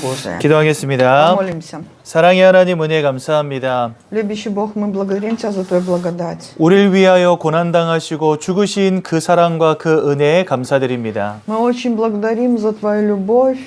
Божие. 기도하겠습니다. Помолимся. 사랑의 하나님 은혜 감사합니다. Любящий Бог, мы благодарим Тебя за Твою благодать. 우리를 위하여 고난당하시고 죽으신 그 사랑과 그 은혜에 감사드립니다. Мы очень благодарим за Твою любовь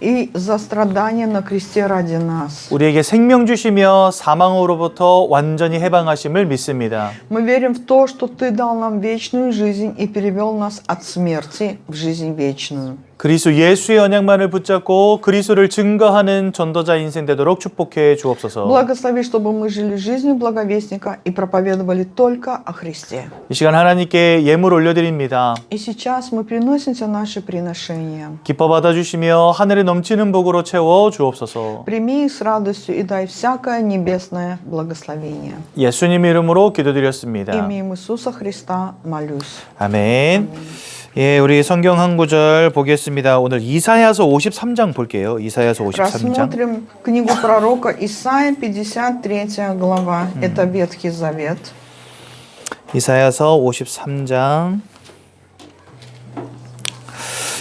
и за страдания на кресте ради нас. 우리에게 생명 주시며 사망으로부터 완전히 해방하심을 믿습니다. Мы верим в то, что Ты дал нам вечную жизнь и перевел нас от смерти в жизнь вечную. 그리스도 예수의 언약만을 붙잡고 그리스도를 증거하는 전도자 인생 되도록 축복해 주옵소서. Благослови, чтобы мы жили жизнью благовестника и проповедовали только о Христе. 이 시간 하나님께 예물 올려드립니다. И сейчас мы приносим Тебе наши приношения. 기뻐 받아주시며 하늘에 넘치는 복으로 채워 주옵소서. Прими их с радостью и дай всякое небесное благословение. 예수님 이름으로 기도드렸습니다. Именем Иисуса Христа молюсь. 아멘. 예, 우리 성경 한 구절 보겠습니다. 오늘 이사야서 53장 볼게요. 이사야서 53장. Рассмотрим книгу пророка Исаия, 53 глава. Это Ветхий Завет. 이사야서 53장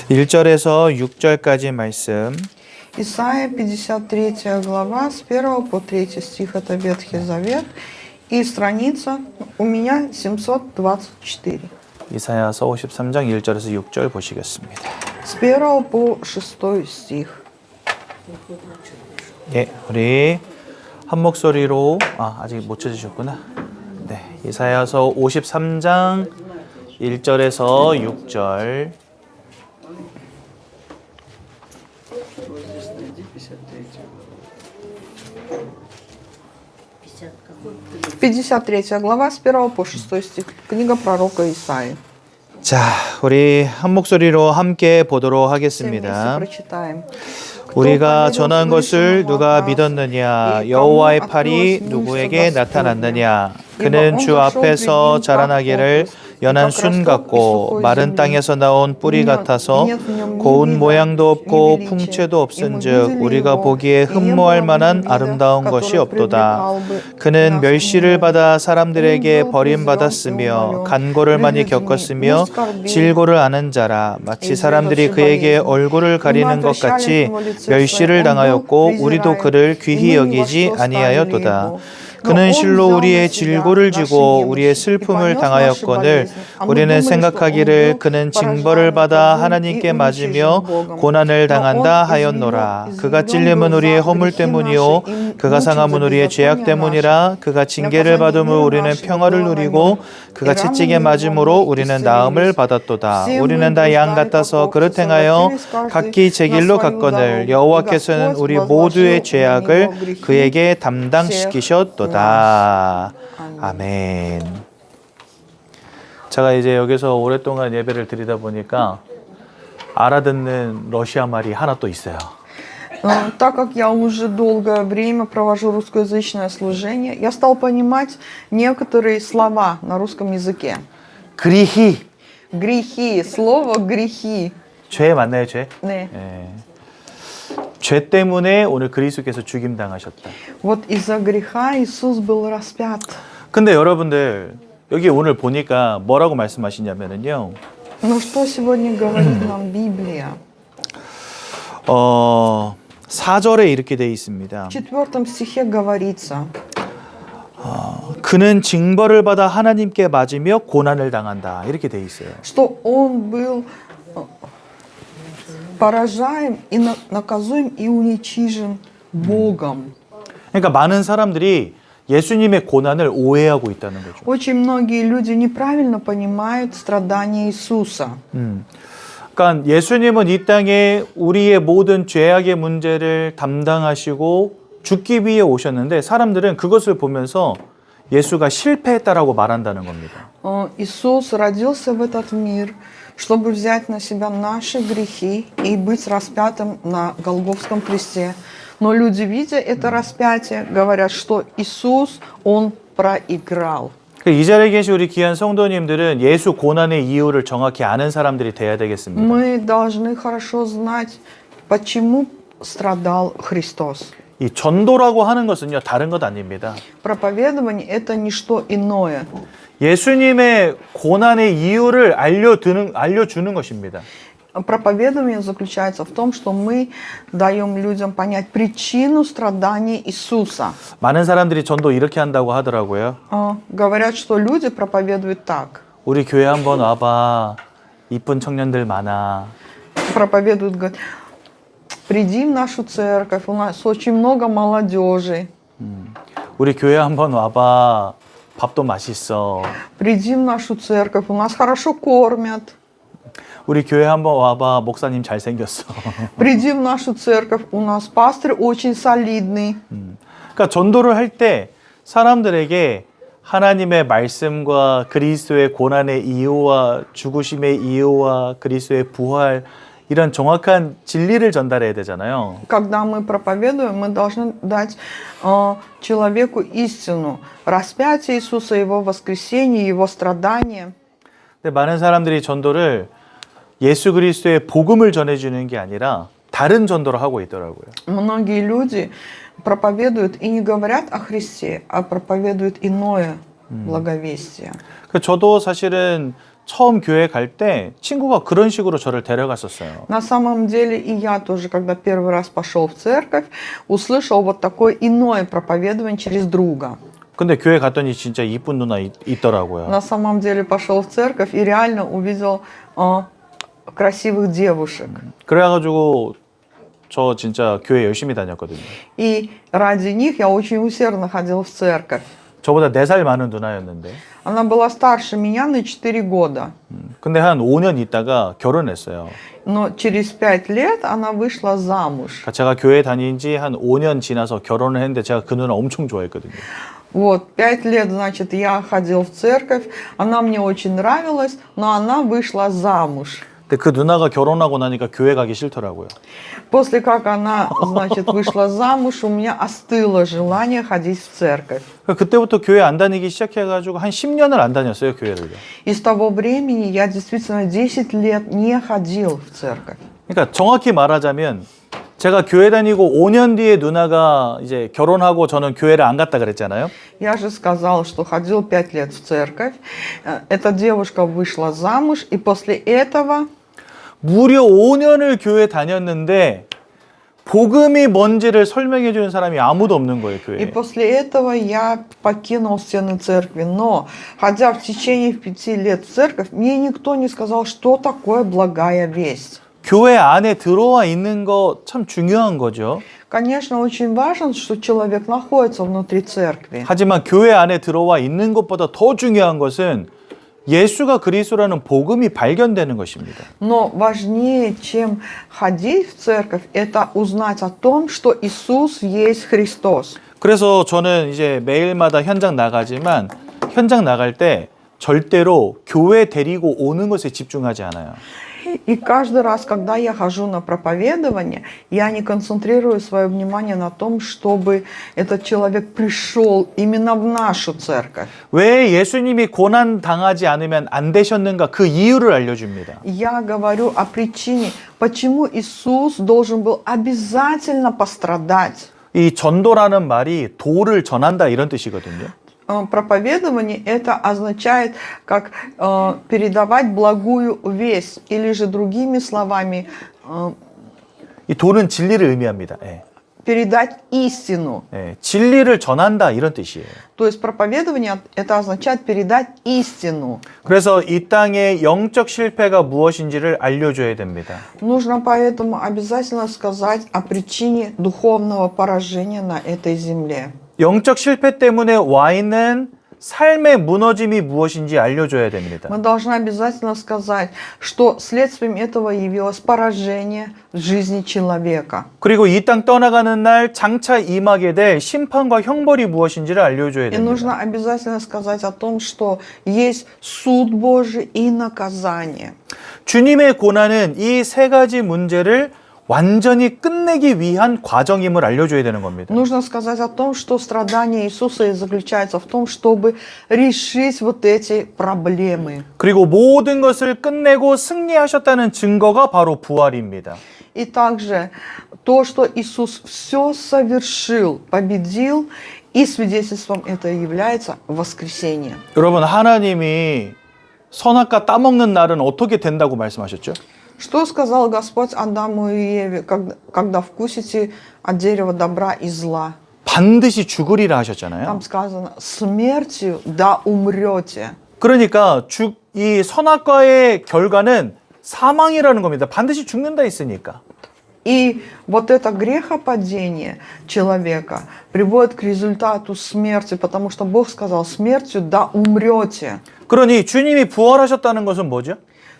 1절에서 6절까지 말씀. Исаия, 53 глава, с 1 по 3 стих. Это Ветхий Завет. И страница у меня 724. 이사야서 53장 1절에서 6절 보시겠습니다. С 1 по 6 стих. 예, 우리 한 목소리로 아직 못 찾으셨구나. 네, 이사야서 53장 1절에서 6절. Пятьдесят третья глава, с 1 по 6 стих. Книга пророка Исаии. 자, 우리 한 목소리로 함께 보도록 Все вместе 하겠습니다. прочитаем. 우리가 전한 것을 누가 믿었느냐? 여호와의 팔이 누구에게 나타났느냐? 그는 주 앞에서 자라나기를 연한 순 같고 마른 땅에서 나온 뿌리 같아서 고운 모양도 없고 풍채도 없은즉 우리가 보기에 흠모할 만한 아름다운 것이 없도다. 그는 멸시를 받아 사람들에게 버림받았으며 간고를 많이 겪었으며 질고를 아는 자라. 마치 사람들이 그에게 얼굴을 가리는 것 같이 멸시를 당하였고 우리도 그를 귀히 여기지 아니하였도다. 그는 실로 우리의 질고를 지고 우리의 슬픔을 당하였거늘 우리는 생각하기를 그는 징벌을 받아 하나님께 맞으며 고난을 당한다 하였노라. 그가 찔림은 우리의 허물 때문이요 그가 상함은 우리의 죄악 때문이라. 그가 징계를 받음으로 우리는 평화를 누리고 그가 채찍에 맞음으로 우리는 나음을 받았도다. 우리는 다 양 같아서 그릇 행하여 각기 제 길로 갔거늘 여호와께서는 우리 모두의 죄악을 그에게 담당시키셨도다. 아멘. 제가 이제 여기서 오랫동안 예배를 드리다 보니까 알아듣는 러시아 말이 하나 또 있어요. Так как я уже долгое время провожу русскоязычное служение, я стал понимать некоторые слова на русском языке. 그리히. Грехи, слово грехи. 죄 맞나요, 죄? 네. 예. 죄 때문에 오늘 그리스도께서 죽임 당하셨다. Вот из-за греха Иисус был распят. 근데 여러분들 여기 오늘 보니까 뭐라고 말씀하시냐면은요. Но что сегодня говорит нам Библия? 4절에 이렇게 돼 있습니다. В 4 стихе говорится: 그는 징벌을 받아 하나님께 맞으며 고난을 당한다. 이렇게 돼 있어요. что он был поражаем и наказуем и уничижен Богом. 그러니까 많은 사람들이 예수님의 고난을 오해하고 있다는 거죠. Очень многие люди неправильно понимают страдания Иисуса. 그러니까 예수님은 이 땅에 우리의 모든 죄악의 문제를 담당하시고 죽기 위해 오셨는데 사람들은 그것을 보면서 예수가 실패했다라고 말한다는 겁니다. Иисус родился в этот мир, чтобы взять на себя наши грехи и быть распятым на Голгофском кресте. Но люди, видя это распятие, говорят, что Иисус, Он проиграл. 이 자리에 계신 우리 귀한 성도님들은 예수 고난의 이유를 정확히 아는 사람들이 돼야 되겠습니다. Мы должны хорошо знать, почему страдал Христос. 이 전도라고 하는 것은요, 다른 것 아닙니다. Проповедование – это не что иное. 예수님의 고난의 이유를 알려주는 것입니다. Проповедование заключается в том, что мы даем людям понять причину страдания Иисуса. 많은 사람들이 전도 이렇게 한다고 하더라고요. Говорят, что люди проповедуют так. 우리 교회 한번 와봐. 이쁜 청년들 많아. Проповедуют, говорят, приди в нашу церковь, у нас очень много молодежи. 우리 교회 한번 와봐. 밥도 맛있어. Приди в нашу церковь, у нас хорошо кормят. 우리 교회 한번 와봐. 목사님 잘생겼어. Приди в нашу церковь, у нас пастор очень солидный. 그러니까 전도를 할 때 사람들에게 하나님의 말씀과 그리스도의 고난의 이유와 죽으심의 이유와 그리스도의 부활 이런 정확한 진리를 전달해야 되잖아요. Когда мы проповедуем, мы должны дать человеку истину. Распятие Иисуса, Его воскресение, Его страдания. 근데 많은 사람들이 전도를 예수 그리스도의 복음을 전해주는 게 아니라 다른 전도를 하고 있더라고요. Многие люди проповедуют и не говорят о Христе, а проповедуют иное благовестие. 저도 사실은 처음 교회 갈 때 친구가 그런 식으로 저를 데려갔었어요. На самом деле и я тоже, когда первый раз пошел в церковь, услышал вот такое иное проповедование через друга. 근데 교회 갔더니 진짜 이쁜 누나 있더라고요. На самом деле пошел в церковь и реально увидел красивых девушек. 그래가지고 저 진짜 교회 열심히 다녔거든요. И ради них я очень усердно ходил в церковь. 저보다 4살 많은 누나였는데. Она была старше меня на 4 года. 근데 한 5년 있다가 결혼했어요. Но через 5 лет она вышла замуж. 그러니까 제가 교회 다닌 지 한 5년 지나서 결혼을 했는데 제가 그 누나 엄청 좋아했거든요. Вот, 5 лет, значит, я ходил в церковь, она мне очень нравилась, но она вышла замуж. 근데 그 누나가 결혼하고 나니까 교회 가기 싫더라고요. После как она, значит, вышла замуж, у меня остыло желание ходить в церковь. 그때부터 교회 안 다니기 시작해가지고 한 10년을 안 다녔어요, 교회를. И с того времени я действительно 10 лет не ходил в церковь. 그러니까 정확히 말하자면 제가 교회 다니고 5년 뒤에 누나가 이제 결혼하고 저는 교회를 안 갔다 그랬잖아요. Я же сказал, что ходил 5 лет в церковь. Эта девушка вышла замуж, и после этого 무려 5년을 교회 다녔는데 복음이 뭔지를 설명해 주는 사람이 아무도 없는 거예요, И 교회에. после этого я покинул стены церкви. Но, ходя в течение 5 лет в церковь, мне никто не сказал, что такое благая весть. 교회 안에 들어와 있는 거 참 중요한 거죠. Конечно, очень важно, что человек находится внутри церкви. 하지만 교회 안에 들어와 있는 것보다 더 중요한 것은 예수가 그리스도라는 복음이 발견되는 것입니다. Но важнее, чем ходить в церковь, это узнать о том, что Иисус есть Христос. 그래서 저는 이제 매일마다 현장 나가지만 현장 나갈 때 절대로 교회 데리고 오는 것에 집중하지 않아요. И каждый раз, когда я хожу на проповедование, я не концентрирую свое внимание на том, чтобы этот человек пришел именно в нашу церковь. 왜 예수님이 고난 당하지 않으면 안 되셨는가 그 이유를 알려줍니다. Я говорю о причине, почему Иисус должен был обязательно пострадать. 이 전도라는 말이 도를 전한다 이런 뜻이거든요. Проповедование это означает как передавать благую весть, или же другими словами 이 도는 진리를 의미합니다. 예. передать истину. 예. 진리를 전한다 이런 뜻이에요. То есть проповедование это означает передать истину. 그래서 이 땅의 영적 실패가 무엇인지를 알려줘야 됩니다. Нужно поэтому обязательно сказать о причине духовного поражения на этой земле. 영적 실패 때문에 와 있는 삶의 무너짐이 무엇인지 알려줘야 됩니다. Мы должны обязательно сказать, что следствием этого явилось поражение жизни человека. 그리고 이 땅 떠나가는 날 장차 임하게 될 심판과 형벌이 무엇인지를 알려줘야 И нужно 됩니다. обязательно сказать о том, что есть суд Божий и наказание. 주님의 고난은 이 세 가지 문제를 완전히 끝내기 위한 과정임을 알려줘야 되는 겁니다. Нужно сказать о том, что страдание Иисуса заключается в том, чтобы решить вот эти проблемы. 그리고 모든 것을 끝내고 승리하셨다는 증거가 바로 부활입니다. И также то, что Иисус все совершил, победил, и свидетельством это является воскресение. 여러분, 하나님이 선악과 따먹는 날은 어떻게 된다고 말씀하셨죠? Что сказал Господь Адаму и Еве, когда вкусите от дерева добра и зла? 반드시 죽으리라 하셨잖아요. Там сказано, смертью да умрете. 그러니까 이 선악과의 결과는 사망이라는 겁니다. 반드시 죽는다 했으니까. И вот это грехопадение человека приводит к результату смерти, потому что Бог сказал, смертью да умрете. 그러니 주님이 부활하셨다는 것은 뭐죠?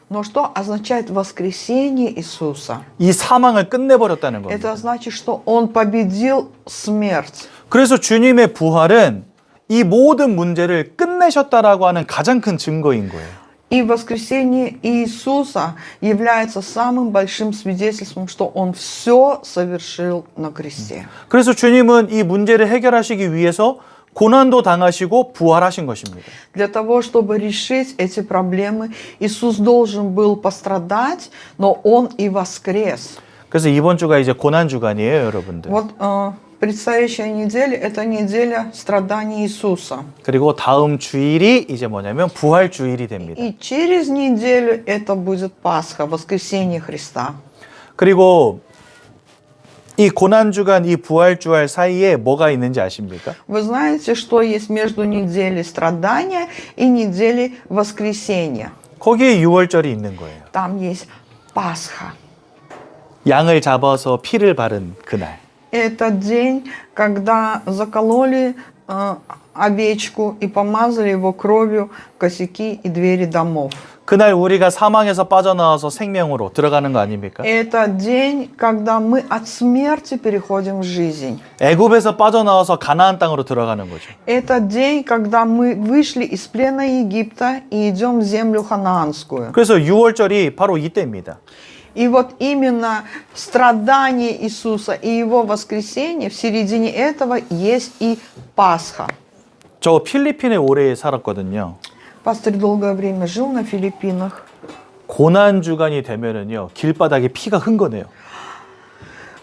Но что означает воскресение Иисуса? 이 사망을 끝내버렸다는 겁니다. Это значит, что Он победил смерть. 그래서 주님의 부활은 이 모든 문제를 끝내셨다라고 하는 가장 큰 증거인 거예요. И воскресение Иисуса является самым большим свидетельством, что Он все совершил на кресте. 그래서 주님은 이 문제를 해결하시기 위해서 고난도 당하시고 부활하신 것입니다. Для того, чтобы решить эти проблемы, Иисус должен был пострадать, но Он и воскрес. 그래서 이번 주가 이제 고난 주간이에요, 여러분들. Вот предстоящая неделя – это неделя страданий Иисуса. 그리고 다음 주일이 이제 뭐냐면 부활 주일이 됩니다. И через неделю это будет Пасха, воскресение Христа. 그리고 이 고난 주간, 이 부활 주일 사이에 뭐가 있는지 아십니까? Вы знаете, что есть между неделей страдания и неделей воскресения? 거기에 유월절이 있는 거예요. Там есть Пасха. 양을 잡아서 피를 바른 그날. Это день, когда закололи овечку и помазали его кровью косяки и двери домов. 그날 우리가 사망에서 빠져나와서 생명으로 들어가는 거 아닙니까? Это день, когда мы от смерти переходим в жизнь. 애굽에서 빠져나와서 가나안 땅으로 들어가는 거죠. Это день, когда мы вышли из плена Египта и идем в землю ханаанскую. 그래서 유월절이 바로 이때입니다. И вот именно страдание Иисуса и Его воскресение, в середине этого есть и Пасха. 저 필리핀에 오래 살았거든요. Пастор долгое время жил на Филиппинах. 고난 주간이 되면은요, 길바닥에 피가 흥건해요.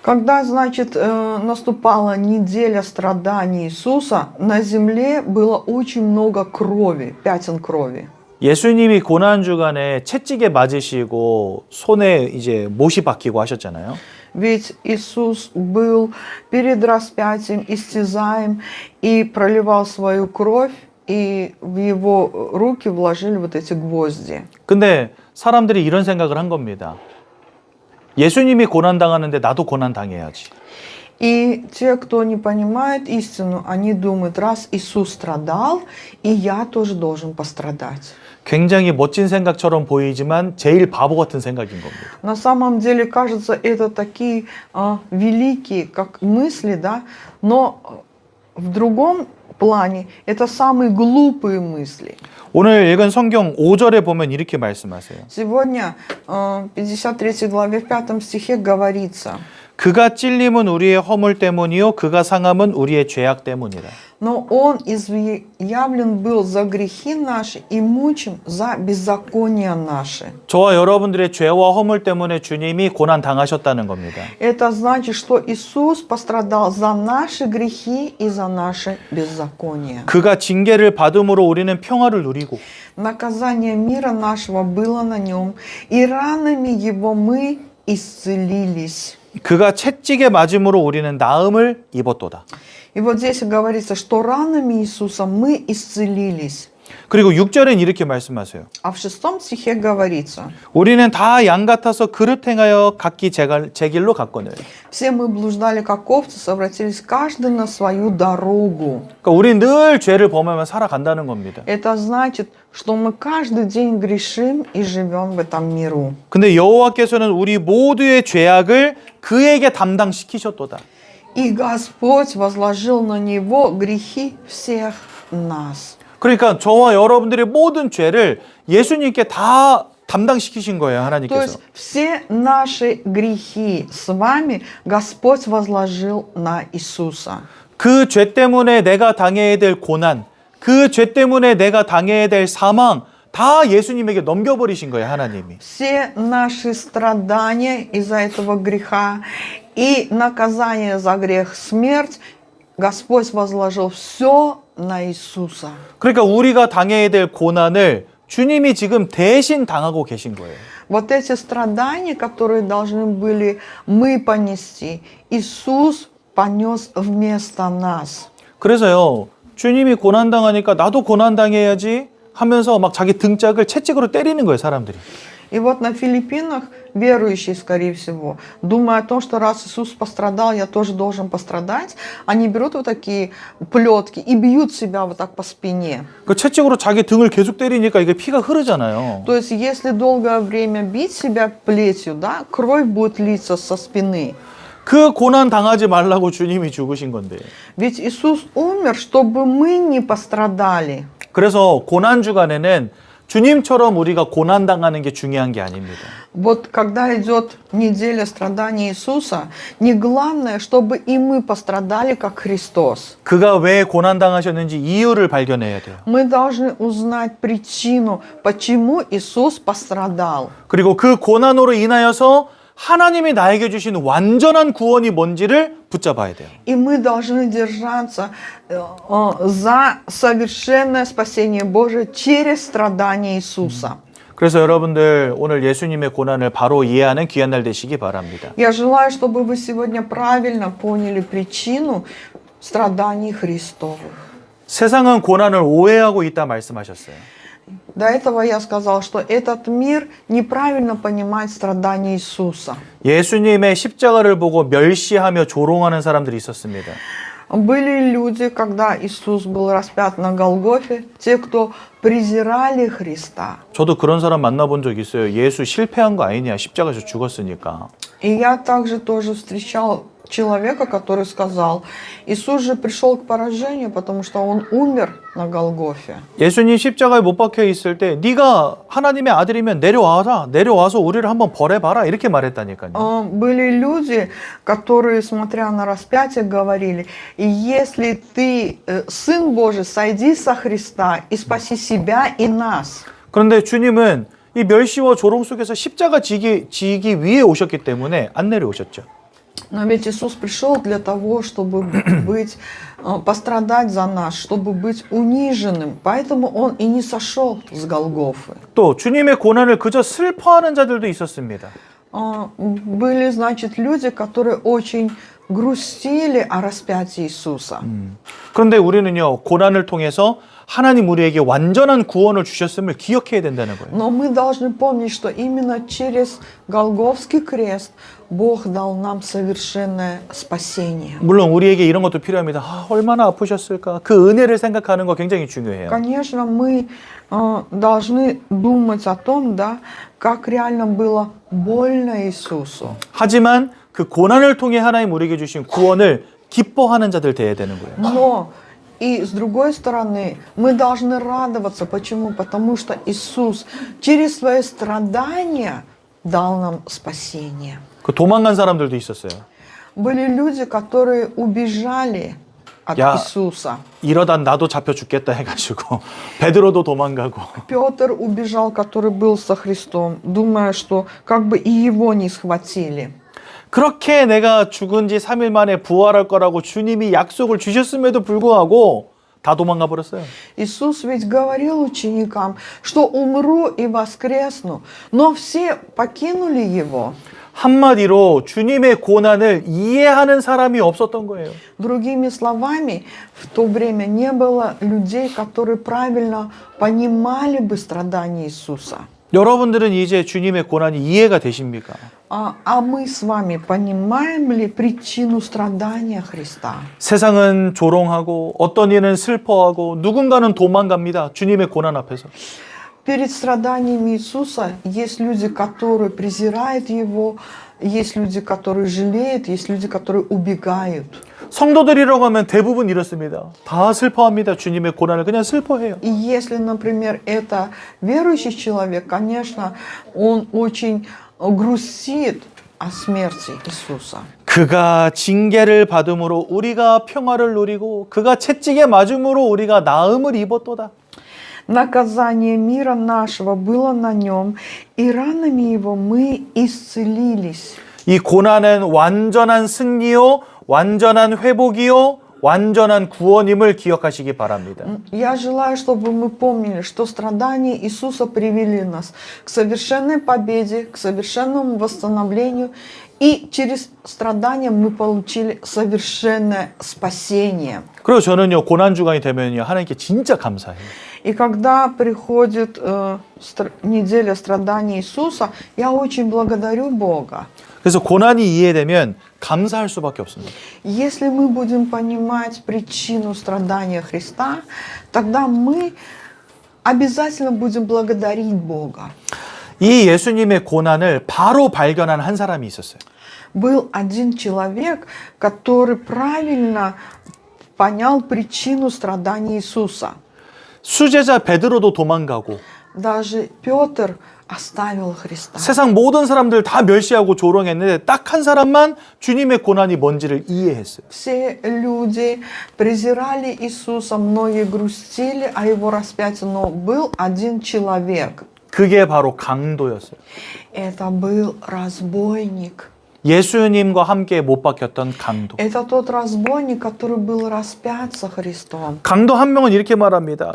Когда, значит, наступала неделя страданий Иисуса, на земле было очень много крови, пятен крови. 예수님이 고난 주간에 채찍에 맞으시고 손에 이제 못이 박히고 하셨잖아요. Ведь Иисус был перед распятием истязаем и проливал свою кровь, и в его руки вложили вот эти гвозди. 근데 사람들이 이런 생각을 한 겁니다. 예수님이 고난 당하는데 나도 고난 당해야지. И те, кто не понимает истину, они думают, раз Иисус страдал, и я тоже должен пострадать. 굉장히 멋진 생각처럼 보이지만 제일 바보 같은 생각인 겁니다. На самом деле, кажется, это такие великие, как мысли, да, но в другом плане это самые глупые мысли. 오늘 읽은 성경 5절에 보면 이렇게 말씀하세요. Сегодня в 53 главе в 5 стихе говорится: 그가 찔림은 우리의 허물 때문이요 그가 상함은 우리의 죄악 때문이라. Но Он изъявлен был за грехи наши и мучим за беззакония наши. 저와 여러분들의 죄와 허물 때문에 주님이 고난 당하셨다는 겁니다. Это значит, что Иисус пострадал за наши грехи и за наши беззакония. 그가 징계를 받음으로 우리는 평화를 누리고 Наказание мира нашего было на Нем, и ранами Его мы исцелились. 그가 채찍에 맞음으로 우리는 나음을 입었도다. И вот здесь говорится, что ранами Иисуса мы исцелились. 그리고 6절엔 이렇게 말씀하세요. А в 6 стихе говорится: 우리는 다 양 같아서 그릇 행하여 각기 제 길로 갔거늘. все мы блуждали, как овцы, совратились каждый на свою дорогу. 그러니까 우리 늘 죄를 범하며 살아간다는 겁니다. Это значит, что мы каждый день грешим и живем в этом миру. 근데 여호와께서는 우리 모두의 죄악을 그에게 담당시키셨도다. И Господь возложил на Него грехи всех нас. 그러니까 저와 여러분들의 모든 죄를 예수님께 다 담당시키신 거예요, То 하나님께서. есть все наши грехи с вами Господь возложил на Иисуса. 그 죄 때문에 내가 당해야 될 고난, 그 죄 때문에 내가 당해야 될 사망 다 예수님에게 넘겨버리신 거예요, 하나님이. Все наши страдания из-за этого греха и наказание за грех, смерть, Господь возложил все на Иисуса. 그러니까 우리가 당해야 될 고난을 주님이 지금 대신 당하고 계신 거예요. Вот эти страдания, которые должны были мы понести, Иисус понес вместо нас. 그래서요, 주님이 고난당하니까 나도 고난당해야지 하면서 막 자기 등짝을 채찍으로 때리는 거예요, 사람들이. И вот на Филиппинах верующие, скорее всего, думая о том, что раз Иисус пострадал, я тоже должен пострадать, они берут вот такие плетки и бьют себя вот так по спине. 그 채찍으로 자기 등을 계속 때리니까 이게 피가 흐르잖아요. То есть, если долгое время бить себя плетью, да, кровь будет литься со спины. 그 고난 당하지 말라고 주님이 죽으신 건데. Ведь Иисус умер, чтобы мы не пострадали. 그래서 고난 주간에는 주님처럼 우리가 고난 당하는 게 중요한 게 아닙니다. Вот когда идет неделя страданий Иисуса, не главное, чтобы и мы пострадали, как Христос. 그가 왜 고난 당하셨는지 이유를 발견해야 돼요. Мы должны узнать причину, почему Иисус пострадал. 그리고 그 고난으로 인하여서 하나님이 나에게 주신 완전한 구원이 뭔지를 붙잡아야 돼요. И мы должны держаться за совершенное спасение Божие через страдания Иисуса. 그래서 여러분들 오늘 예수님의 고난을 바로 이해하는 귀한 날 되시기 바랍니다. Я желаю, чтобы вы сегодня правильно поняли причину страданий Христовых. 세상은 고난을 오해하고 있다 말씀하셨어요. До этого я сказал, что этот мир неправильно понимает страдания Иисуса. 예수님의 십자가를 보고 멸시하며 조롱하는 사람들이 있었습니다. Были люди, когда Иисус был распят на Голгофе, те, кто презирали Христа. 저도 그런 사람 만나본 적 있어요. 예수 실패한 거 아니냐, 십자가에서 죽었으니까. И я также тоже встречал человека, который сказал, Иисус же пришел к поражению, потому что Он умер на Голгофе. 예수님 십자가에 못 박혀 있을 때 네가 하나님의 아들이면 내려와서 우리를 한번 벌해봐라 이렇게 말했다니까요. Были люди, которые, смотря на распятие, говорили, если ты Сын Божий, сойди со Христа и спаси себя и нас. 그런데 주님은 이 멸시와 조롱 속에서 십자가 지기 위해 오셨기 때문에 안 내려오셨죠. Но ведь Иисус пришел для того, чтобы пострадать за нас, чтобы быть униженным. Поэтому Он и не сошел с Голгофы. 또 주님의 고난을 그저 슬퍼하는 자들도 있었습니다. Были, значит, люди, которые очень грустили о распятии Иисуса. 그런데 우리는요, 고난을 통해서 하나님 우리에게 완전한 구원을 주셨음을 기억해야 된다는 거예요. Но мы должны помнить, что именно через Голгофский крест Бог дал нам совершенное спасение. 물론 우리에게 이런 것도 필요합니다. 얼마나 아프셨을까? 그 은혜를 생각하는 거 굉장히 중요해요. Конечно, мы должны думать о том, да, как реально было больно Иисусу. 하지만 그 고난을 통해 하나님 우리에게 주신 구원을 기뻐하는 자들 돼야 되는 거예요. Но и с другой стороны, мы должны радоваться. Почему? Потому что Иисус через свои страдания дал нам спасение. 그 도망간 사람들도 있었어요. Были люди, которые убежали от Иисуса. 이러다 나도 잡혀 죽겠다 해가지고 베드로도 도망가고. Петр убежал, который был со Христом, думая, что как бы и его не схватили. 그렇게 내가 죽은 지 3일 만에 부활할 거라고 주님이 약속을 주셨음에도 불구하고 다 도망가 버렸어요. Иисус ведь говорил ученикам, что умру и воскресну, но все покинули Его. 한마디로 주님의 고난을 이해하는 사람이 없었던 거예요. Другими словами, в то время не было людей, которые правильно понимали бы страдания Иисуса. 여러분들은 이제 주님의 고난이 이해가 되십니까? А мы с вами понимаем ли причину страдания Христа? 세상은 조롱하고 어떤 이는 슬퍼하고 누군가는 도망갑니다. 주님의 고난 앞에서. Перед страданиями Иисуса есть люди, которые презирают Его, есть люди, которые жалеют, есть люди, которые убегают. 성도들이라고 하면 대부분 이렇습니다. 다 슬퍼합니다. 주님의 고난을 그냥 슬퍼해요. И если, например, это верующий человек, конечно, он очень грустит о смерти Иисуса. 그가 징계를 받음으로 우리가 평화를 누리고 그가 채찍에 맞음으로 우리가 나음을 입었도다. Наказание мира нашего было на нем, и ранами его мы исцелились. 이 고난은 완전한 승리요, 완전한 회복이요, 완전한 구원임을 기억하시기 바랍니다. Я желаю, чтобы мы помнили, что страдания Иисуса привели нас к совершенной победе, к совершенному восстановлению, и через страдания мы получили совершенное спасение. 그리고 저는요, 고난주간이 되면요, 하나님께 진짜 감사해요. И когда приходит неделя страданий Иисуса, я очень благодарю Бога. 그래서 고난이 이해되면 감사할 수밖에 없습니다. Если мы будем понимать причину страдания Христа, тогда мы обязательно будем благодарить Бога. 이 예수님의 고난을 바로 발견한 한 사람이 있었어요. Был один человек, который правильно понял причину страданий Иисуса. 수제자 베드로도 도망가고 Даже Петр оставил Христа. 세상 모든 사람들 다 멸시하고 조롱했는데 딱 한 사람만 주님의 고난이 뭔지를 이해했어요. Все люди презирали Иисуса, многие грустили о его распятии, но был один человек. 그게 바로 강도였어요. Это был разбойник. 예수님과 함께 못 박혔던 강도. Это тот разбойник, который был распят со Христом. 강도 한 명은 이렇게 말합니다.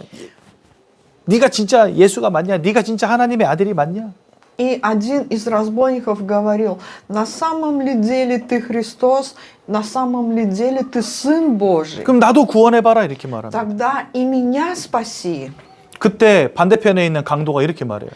네가 진짜 예수가 맞냐? 네가 진짜 하나님의 아들이 맞냐? И один из разбойников говорил: на самом ли деле ты Христос, на самом ли деле ты Сын Божий? 그럼 나도 구원해봐라 이렇게 말합니다. Тогда и меня спаси. 그때 반대편에 있는 강도가 이렇게 말해요.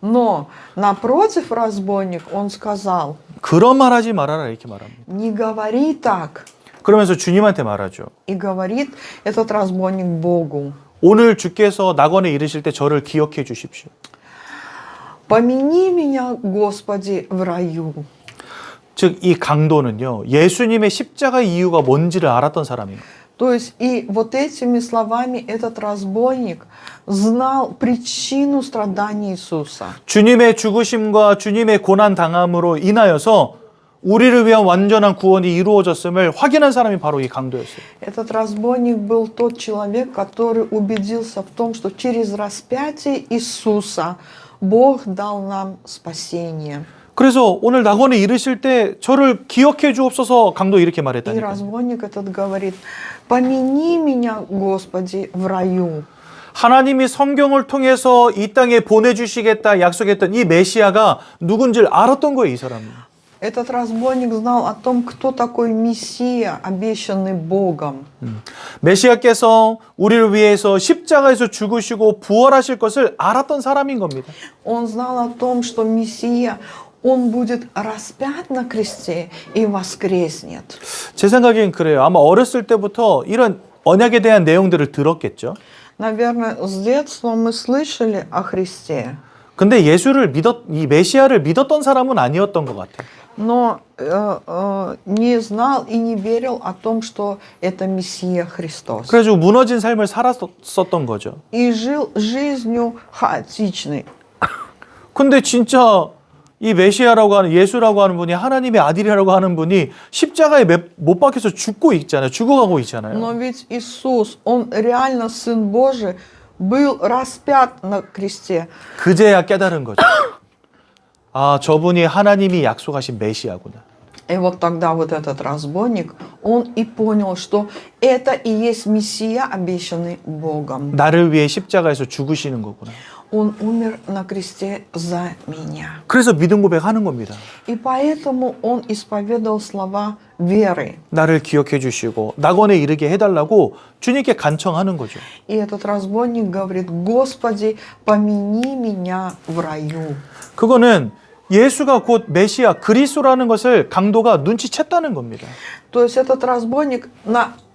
Но напротив разбойник, он сказал: 그런 말 하지 말아라 이렇게 말합니다. не говори так. 그러면서 주님한테 말하죠. И говорит этот разбойник Богу: 오늘 주께서 낙원에 이르실 때 저를 기억해 주십시오. помяни меня, Господи, в раю. 즉 이 강도는요, 예수님의 십자가 이유가 뭔지를 알았던 사람이에요. То есть и вот этими словами этот разбойник знал причину страданий Иисуса. 주님의 죽으심과 주님의 고난 당함으로 인하여서 우리를 위한 완전한 구원이 이루어졌음을 확인한 사람이 바로 이 강도였어요. Этот разбойник был тот человек, который убедился в том, что через распятие Иисуса Бог дал нам спасение. 그래서 오늘 낙원에 이르실 때 저를 기억해 주옵소서 강도 이렇게 И 말했다니까요. разбойник этот говорит: помяни меня, Господи, в раю. 하나님이 성경을 통해서 이 땅에 보내주시겠다 약속했던 이 메시아가 누군지를 알았던 거예요, 이 사람은. Этот разбойник знал о том, кто такой Мессия, обещанный Богом. 메시아께서 우리를 위해서 십자가에서 죽으시고 부활하실 것을 알았던 사람인 겁니다. Он знал о том, что Мессия, он будет распят на кресте и воскреснет. 제 생각엔 그래요. 아마 어렸을 때부터 이런 언약에 대한 내용들을 들었겠죠. Наверное, с детства мы слышали о Христе, 근데 이 메시아를 믿었던 사람은 아니었던 것 같아요. но не знал и не верил о том, что это Мессия Христос. 그래가지고 무너진 삶을 살았었던 거죠. И жил жизнью хаотичной. 근데 진짜 이 메시아라고 하는 예수라고 하는 분이 하나님의 아들이라고 하는 분이 십자가에 못 박혀서 죽어가고 있잖아요. Но ведь Иисус, Он реально Сын Божий, был распят на кресте. 그제야 깨달은 거죠. 아, 저분이 하나님이 약속하신 메시아구나. И вот тогда вот этот разбойник, он и понял, что это и есть Мессия, обещанный Богом. 나를 위해 십자가에서 죽으시는 거구나. Он умер на кресте за меня. 그래서 믿음 고백하는 겁니다. И поэтому он исповедовал слова веры. 나를 기억해 주시고 낙원에 이르게 해달라고 주님께 간청하는 거죠. И этот разбойник говорит: Господи, помяни меня в раю. 그거는 예수가 곧 메시아 그리스도라는 것을 강도가 눈치챘다는 겁니다. То есть этот разбойник,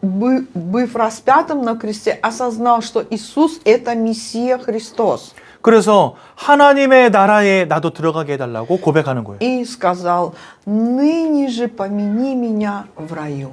быв распятым на кресте, осознал, что Иисус – это Мессия Христос. 그래서 하나님의 나라에 나도 들어가게 해달라고 고백하는 거예요. И сказал: ныне же помяни меня в раю.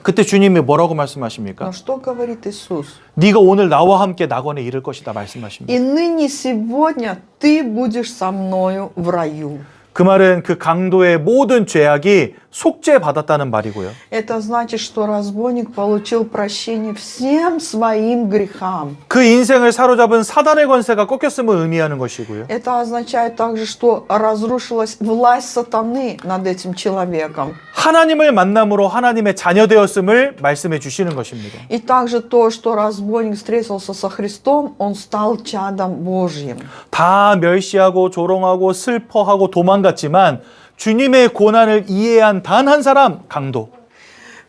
그때 주님이 뭐라고 말씀하십니까? Но что говорит Иисус? 네가 오늘 나와 함께 낙원에 이를 것이다 말씀하십니다. И ныне сегодня ты будешь со мною в раю. 그 말은 그 강도의 모든 죄악이 속죄받았다는 말이고요. Это значит, что разбойник получил прощение всем своим грехам. 그 인생을 사로잡은 사단의 권세가 꺾였음을 의미하는 것이고요. Это означает также, что разрушилась власть сатаны над этим человеком. 하나님을 만남으로 하나님의 자녀 되었음을 말씀해 주시는 것입니다. И также то, что разбойник встретился со Христом, он стал чадом Божьим. 다 멸시하고 조롱하고 슬퍼하고 도망갔지만 주님의 고난을 이해한 단 한 사람, 강도.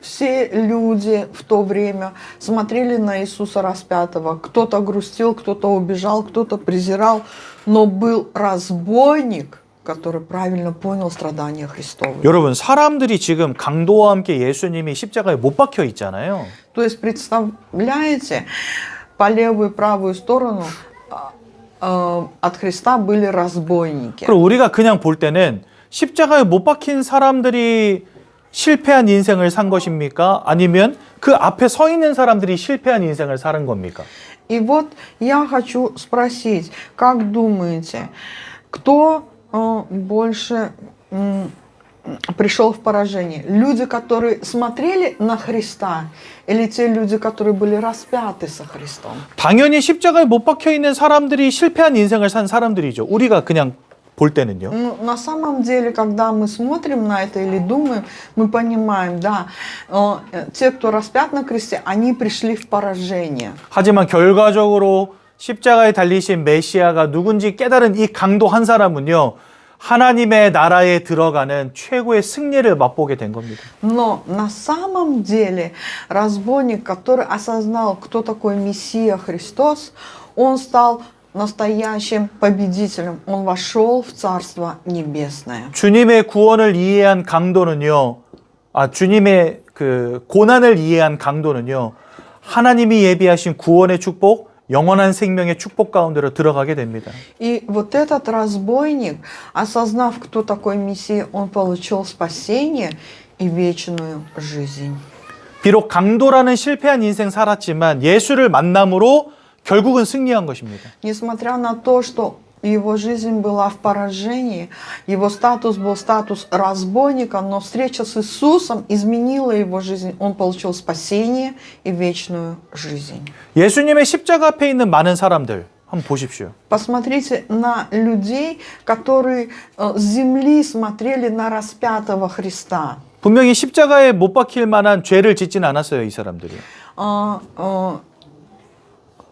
Все люди в то время смотрели на Иисуса распятого. Кто-то грустил, кто-то убежал, кто-то презирал. Но был разбойник, который правильно понял страдания Христовы. 여러분, 사람들이 지금 강도와 함께 예수님이 십자가에 못 박혀 있잖아요. То есть, представляете, по левую и правую сторону от Христа были разбойники. 그럼 우리가 그냥 볼 때는 십자가에 못 박힌 사람들이 실패한 인생을 산 것입니까? 아니면 그 앞에 서 있는 사람들이 실패한 인생을 사는 겁니까? И вот я хочу спросить, как думаете, кто больше пришел в поражение? Люди, которые смотрели на Христа, или те люди, которые были распяты со Христом? 당연히 십자가에 못 박혀 있는 사람들이 실패한 인생을 산 사람들이죠. 우리가 그냥 볼 때는요. Ну, на самом деле, когда мы смотрим на это или думаем, мы понимаем, да, те, кто распят на кресте, они пришли в поражение. 하지만 결과적으로 십자가에 달리신 메시아가 누군지 깨달은 이 강도 한 사람은요. 하나님의 나라에 들어가는 최고의 승리를 맛보게 된 겁니다. Но на самом деле разбойник, который осознал, кто такой Мессия Христос, он стал настоящим победителем. Он вошел в Царство Небесное. 주님의 구원을 이해한 강도는요. 주님의 그 고난을 이해한 강도는요. 하나님이 예비하신 구원의 축복, 영원한 생명의 축복 가운데로 들어가게 됩니다. И вот этот разбойник, осознав, кто такой Мессия, он получил спасение и вечную жизнь. 비록 강도라는 실패한 인생 살았지만 예수를 만남으로 결국은 승리한 것입니다. Несмотря на то, что его жизнь была в поражении, его статус был статус разбойника, но встреча с Иисусом изменила его жизнь. Он получил спасение и вечную жизнь. 예수님의 십자가 앞에 있는 많은 사람들 한번 보십시오. Посмотрите на людей, которые с земли смотрели на распятого Христа. 분명히 십자가에 못 박힐 만한 죄를 짓진 않았어요, 이 사람들이.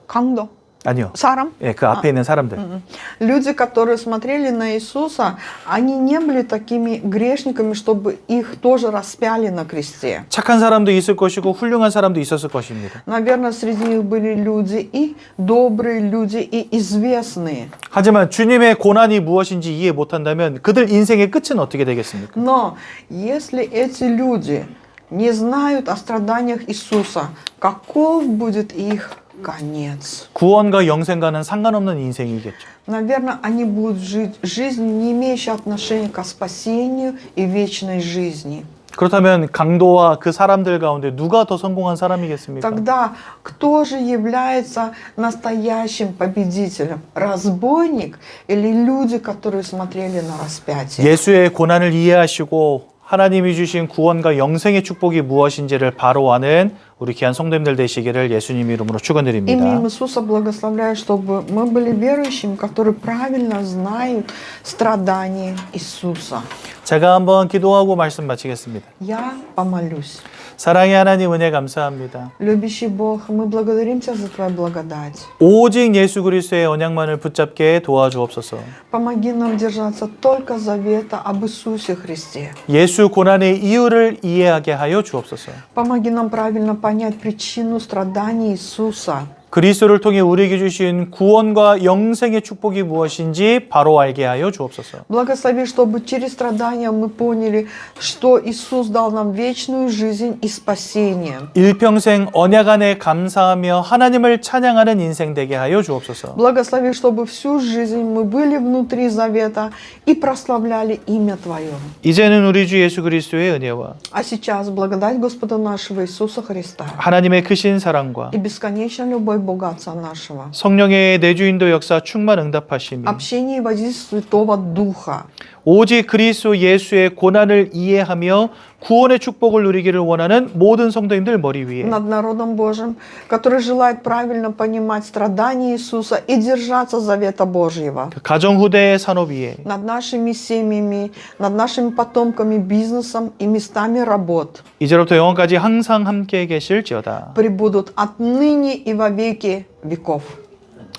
강도. 아니요. 사람? 예, 그 앞에 있는 사람들. Люди, которые смотрели на Иисуса, они не были такими грешниками, чтобы их тоже распяли на кресте. 착한 사람도 있을 것이고 훌륭한 사람도 있었을 것입니다. Наверное, среди них были люди и добрые люди, и известные. 하지만 주님의 고난이 무엇인지 이해 못한다면 그들 인생의 끝은 어떻게 되겠습니까? Но если эти люди не знают о страданиях Иисуса, каков будет их конец? 구원과 영생과는 상관없는 인생이겠죠. Наверное, они будут жить жизнью, не имеющей отношения к спасению и вечной жизни. 그렇다면 강도와 그 사람들 가운데 누가 더 성공한 사람이겠습니까? Тогда кто же является настоящим победителем? Разбойник или люди, которые смотрели на распятие? 예수의 고난을 이해하시고 하나님이 주신 구원과 영생의 축복이 무엇인지를 바로 아는 우리 귀한 성도님들 되시기를 예수님 이름으로 축원드립니다. Именем Иисуса благословляю, чтобы мы были верующими, которые правильно знают страдания Иисуса. 제가 한번 기도하고 말씀 마치겠습니다. Я помолюсь. 사랑의 하나님 은혜 감사합니다. Любящий Бог, мы благодарим Тебя за Твою благодать. 오직 예수 그리스도의 언약만을 붙잡게 도와주옵소서. Помоги нам держаться только завета об Иисусе Христе. 예수 고난의 이유를 이해하게 하여 주옵소서. Помоги нам правильно понять причину страданий Иисуса. 그리스도를 통해 우리에게 주신 구원과 영생의 축복이 무엇인지 바로 알게 하여 주옵소서. Благослови, чтобы через страдания мы поняли, что Иисус дал нам вечную жизнь и спасение. 일평생 언약 안에 감사하며 하나님을 찬양하는 인생 되게 하여 주옵소서. Благослови, чтобы всю жизнь мы были внутри завета и прославляли имя Твое. 이제는 우리 주 예수 그리스도의 은혜와 А сейчас благодать Господа нашего Иисуса Христа 하나님의 크신 사랑과 и бесконечная любовь Бога Отца нашего. 성령의 내주인도 역사 충만 응답하심이 Общение и воздействие Святого Духа. 오직 그리스도 예수의 고난을 이해하며 구원의 축복을 누리기를 원하는 모든 성도님들 머리 위에 Над народом Божьим, который желает правильно понимать страдания Иисуса и держаться завета Божьего. 그 가정 후대의 산업 위에 Над нашими семьями, над нашими потомками, бизнесом и местами работ 이제로부터 영원까지 항상 함께 계실지어다. пребудут отныне и во веки веков.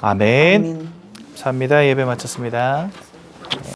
아멘. Аминь. 감사합니다. 예배 마쳤습니다.